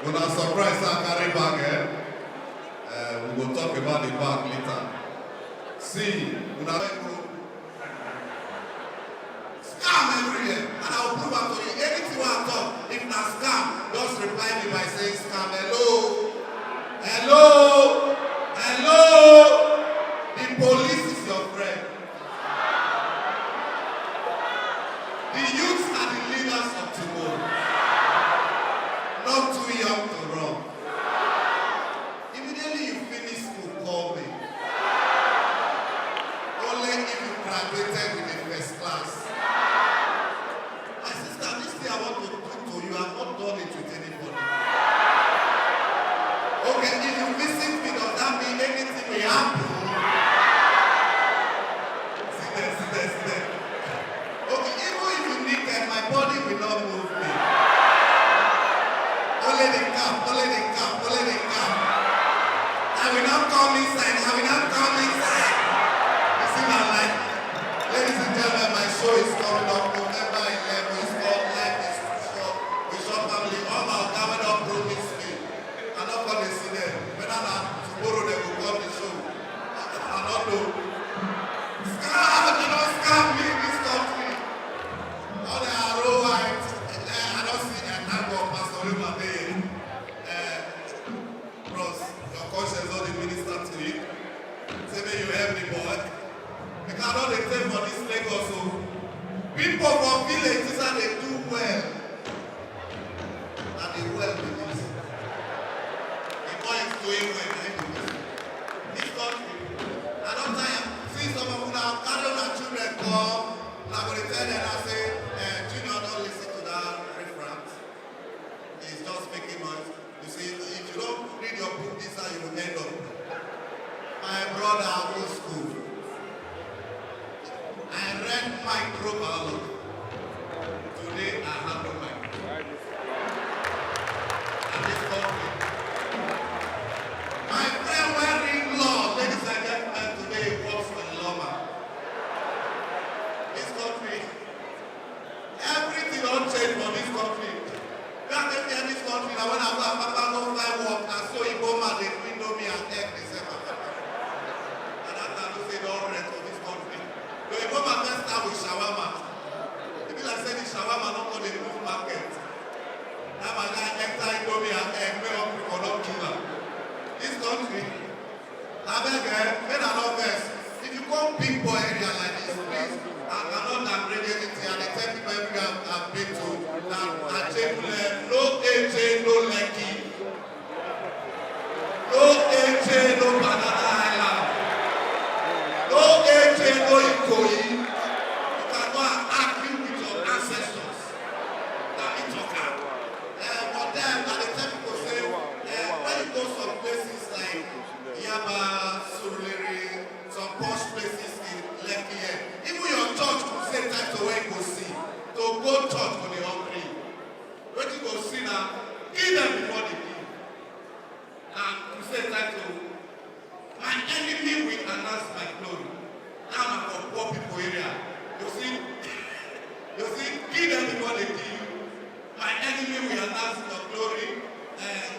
When I'm surprised I carry bag, we will talk about the bag later. See, when I scam everywhere, and I will prove out to you anything I talk. If not scam, just reply me by saying scam. Hello, hello, hello. The police is your friend. The youths are the leaders of tomorrow. Not too young to run. Immediately you finish school, call me. Only if you graduated with a first class. My sister, this thing I want to put to you, I have not done it with anybody. Okay, if you visit me, does that mean anything will happen? Sit there, sit there, sit there. Okay, even if you need that, my body will not move me. Only the cap, only the cap, only the cap. I will not come inside, I will not come inside. You see my life? Ladies and gentlemen, my show is coming up November 11th. It's called Life is Too Short. With your family, all my gathered up promise me. I'm not going to see them. When I'm tomorrow, they will come to show. I don't know. Scam, you don't scam me in this country. All the arrow white. I don't see that type of Pastor Rima there. Bros, your conscience not the minister to you. Say me you help me, boy. Because I know they take for this Lagos also. People from villages and they do well. And they well with this. The boy is doing well. This country, I don't tell you, see some of you now carry my children come. I'm going to tell them, I say, Junior, don't listen to that reference. It's just making noise. You see, if you don't read your book, this is how you will end up. My brother, old school. I read microbiology. Today, I have no microbiology. And this country. My friend wearing law, ladies and gentlemen, today works for the lawman. This country, everything don't change for this country. You have to tell this country that when I go to fly work, I saw Iboma, they window me and egg December. And that's how to say the whole rest of this country. So Iboma first start with shawarma. If you like say the shawarma not go to the move market. Now my guy enter Indomie and egg, me up for not kill. This country, I beg men are not best. If you come big boy area like this, please, I cannot bring anything. And they tell people everywhere I've been to, that no AJ, no Lekki. No AJ, no Banana Island. No AJ, no Ikoyi. You can go and argue with your ancestors. That is your car. For them, and they tell people say, when you go some places like Yaba, Surulere, some posh places in Lekki, even your church could say time to where you go see. To go church for the hungry. When you go see now, give them before they give. And to say time to, my enemy will announce my glory. Now I'm for poor people area. You see, give them before they give. My enemy will announce your glory,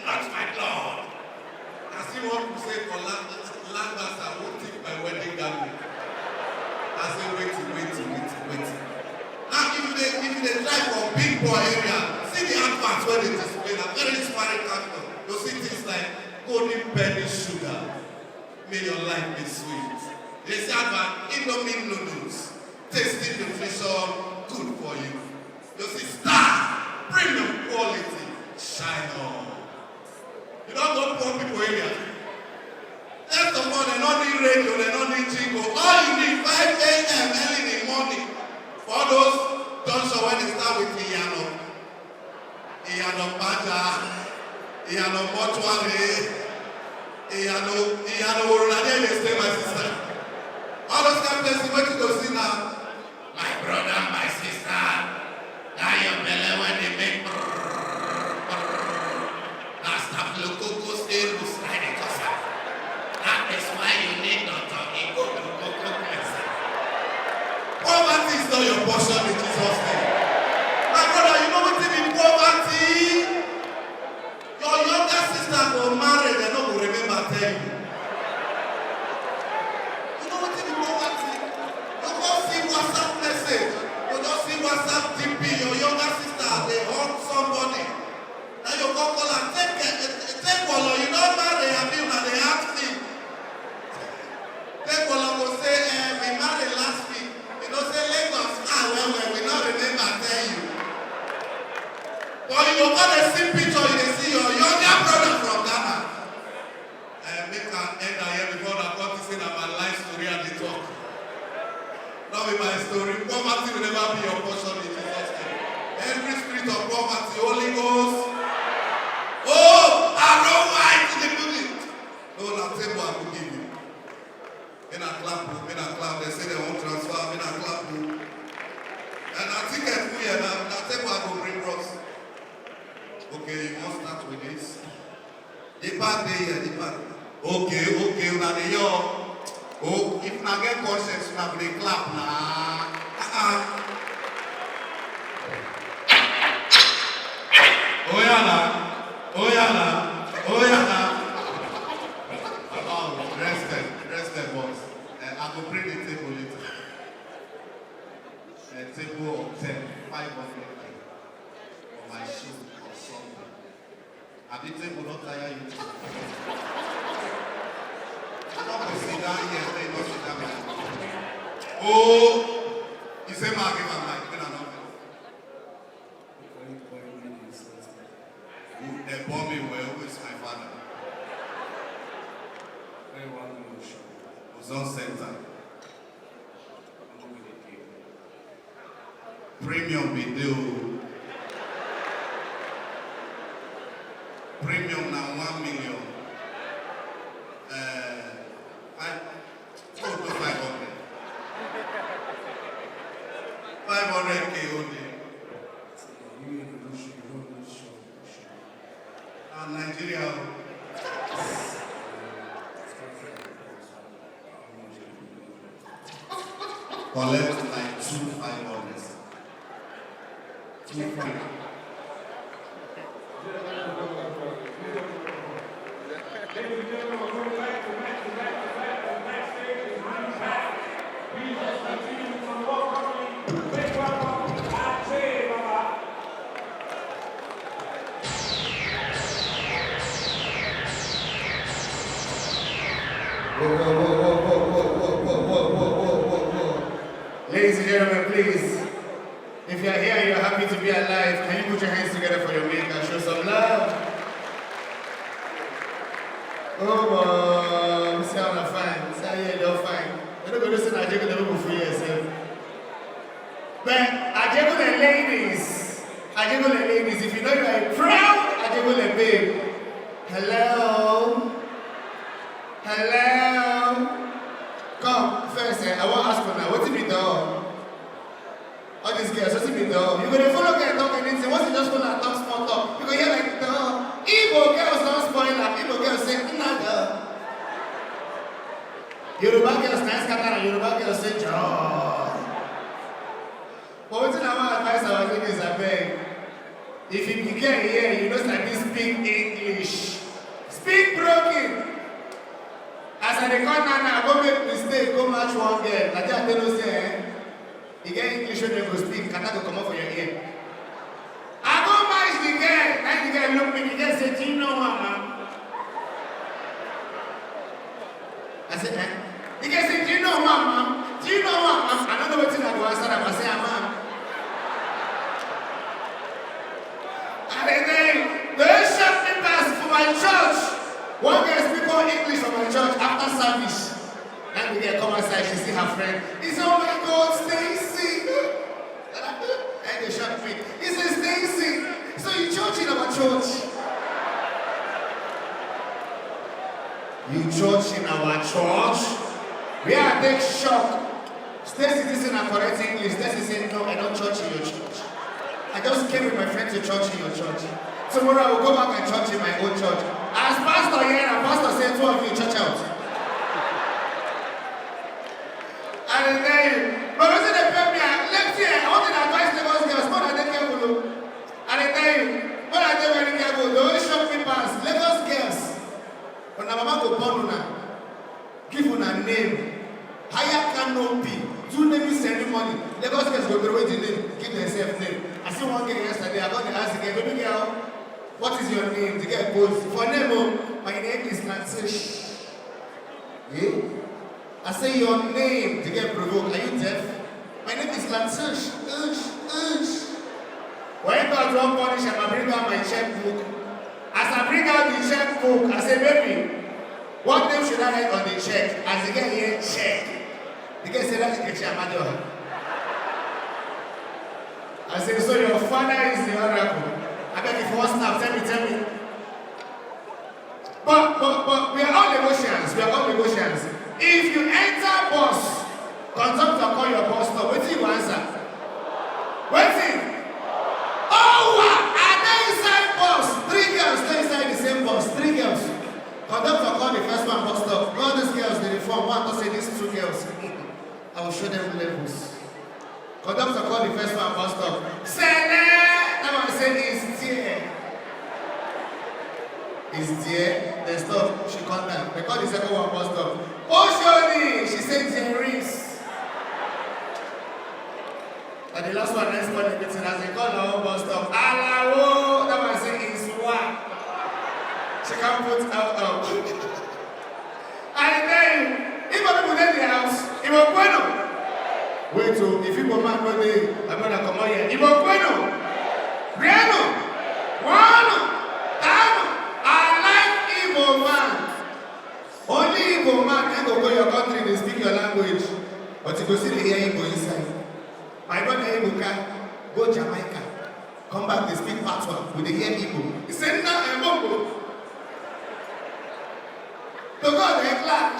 not my Lord. I see what you say for Langas, I won't take my wedding garment. I say, wait. Now, if they drive from big boy area, see the adverts where they display that very inspiring advert. You see things like golden penny sugar, may your life be sweet. They say advert, Indomie noodles, tasty nutrition, good for you. You see star, premium quality, shine on. You don't go poor people area. First of all, they don't need radio, they don't need jingle. All you need 5 a.m. early in the morning. For those junction when they start with Iyano Baja, Iyano Mortuary, Iyano Worunade, they stay, my sister. All those kind of places, what you go see now? My brother, my sister, now your belly when they make that's Staphylococcus aureus, that is why you need Dr. Ego to go. Poverty is not your portion in Jesus' name. My brother, you know what that they hurt somebody. Now you go call and take one. You know now they have you and they ask me. Take one will say, we married last week. You know, say Lagos. Well, we not remember tell you. But you go to see picture, you see your younger brother from Ghana. Make an end here before the court say that my life story and the talk. Not with my story. Poverty will never be your portion in Jesus' name. Every spirit of poverty, Holy Ghost. Oh, I don't like to the building. No, that table I will give you. In a clap, they say they won't transfer, in a clap. And I think I feel here now, that table I will bring us. Okay, you must start with this. The part there, the part. Okay, now they oh, if I get conscience, I will clap now. Oh yeah. Oh, rested, boss. I will bring the table later. A table of 10, 500 for my shoe or something. And the table not tire you. I don't want to sit down here and they don't sit down here. Oh, you say, Mark, give a mic. They bought me well. Who is my father? Ozone Center. Premium video. Premium now 1 million. 500K only. Nigeria. Collect like 2,500. 2,500. Ladies and gentlemen, please, if you're here and you're happy to be alive, can you put your hands together for your maker and show some love? Oh, see how I'm fine. See how you're fine. You're not going to listen to Ajego level for yourself. But Ajego ladies, if you know you're a proud Ajego babe, hello? Come, first, I want to ask you now, what's it be done? All these girls, what's it be done? You're going to follow girls talk anything, what's it just going to talk small talk? You're going to hear like, duh. Igbo girls don't spoil up, Igbo girls say, nah, Yoruba girls, nice katana, Yoruba girls say, joy. But what's I want to advise our ladies, I beg. If you can hear, you know, like this, speak English. Speak broken. As I record now, go make mistake, go match one girl. Like that, they don't say, you get English when you go speak, can I go come up for your ear? I go match the girl, and the girl look me, the girl say, do you know what, ma'am? I said, eh? The girl say, do you know what, ma'am? Do you know what, ma'am? I don't know what I go answer them, I say, ma'am. And then, they shot me pass for my church. One girl speak all English from my church after service. And the girl come outside, she see her friend. He said, oh my God, Stacy. And they shot me. He said, Stacy, so you church in our church? You church in our church? We are a big shock. Stacy this in a correct English. Stacy said, no, I don't church in your church. I just came with my friend to church in your church. Tomorrow I will go back and church in my own church. As pastor here, and pastor said, two of you church out. And then, but wasn't the pay me? Let's see, I want to advise Lagos girls, more than they careful. And then, more than they very careful, they always shock me past. Lagos girls, when my mama go born una, give una name, higher canopy, 2 naming ceremony. Lagos girls go throw the name, give themselves name. I see one girl yesterday, I got to ask the girl, baby girl, what is your name? The girl goes, for name, my name is Nantish. Yeah? I say your name, the girl provoke, are you deaf? My name is Nantish. When God don't punish, I bring out my checkbook. As I bring out the checkbook, I say, baby, what name should I write on the check? As the girl here, check. The girl said, that's the check, madam. I said, so your father is the oracle. I beg if you want snap, tell me. But we are all negotiants. If you enter bus, conductor call your bus stop, wait till you answer. Waiting. Oh, are they inside bus? 3 girls stay inside the same bus. 3 girls. Conductor call the first one bus stop. All these girls, they reform. One to say these 2 girls. I will show them levels. Conductor call the first one bus stop. That one say is there. Is there? They stop. She come down. They call the second one bus stop. Oshoni! She said there is. And the last one, next morning, as they call the whole bus stop. Alawo! That one say is one. She can't put out. And then, if people in the house, it will bueno. Wait till if people man go there, I'm gonna come out here. It will bueno. Riano, Wano, Tano, I like Igbo man. Only Igbo man can go to your country, they speak your language. But you go see the hear Igbo inside. My brother Ibuka, go Jamaica. Come back, they speak Patois with the hear Igbo. He said, no, I'm Bongo. To God, they clap.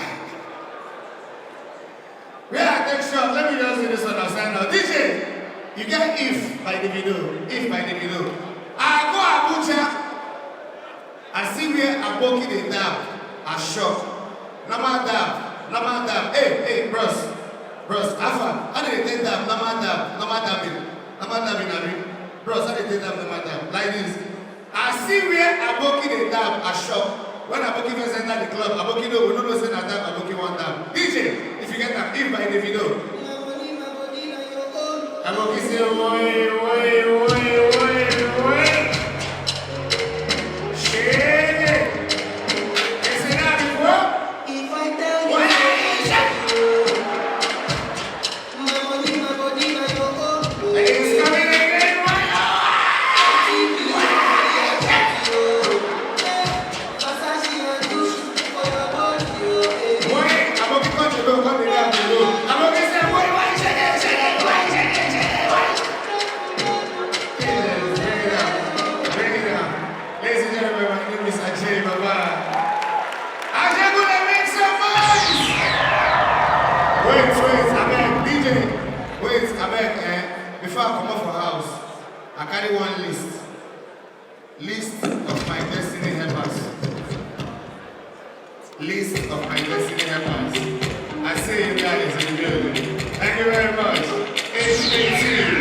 Where I take shot, let me just do this one outside now. DJ! You get If by the video. I go Abuja. I see where Aboki they dab. I shock. Nama dab. Hey, bros, Alpha, how did they take dab? Nama dabbing. Bros, how did they take dab? Like this. I see where Aboki they dab. I shock. When Aboki first enter the club, Aboki no, we don't know say na dab, Aboki want dab. DJ, if you get that If by the video. Aboki say, oi. Shake it. Is it not before? If I tell you, my body, na your own. It's coming again, wait, Aboki come to go, come down below. Aboki say, wait, shake it. Bring it down. Ladies and gentlemen, my name is Ajay Baba. Ajay, gonna make some noise! Wait, abeg, DJ. Wait, abeg, before I come up for house, I carry one list. List of my destiny helpers. I say you guys in the building. Thank you very much. HAT.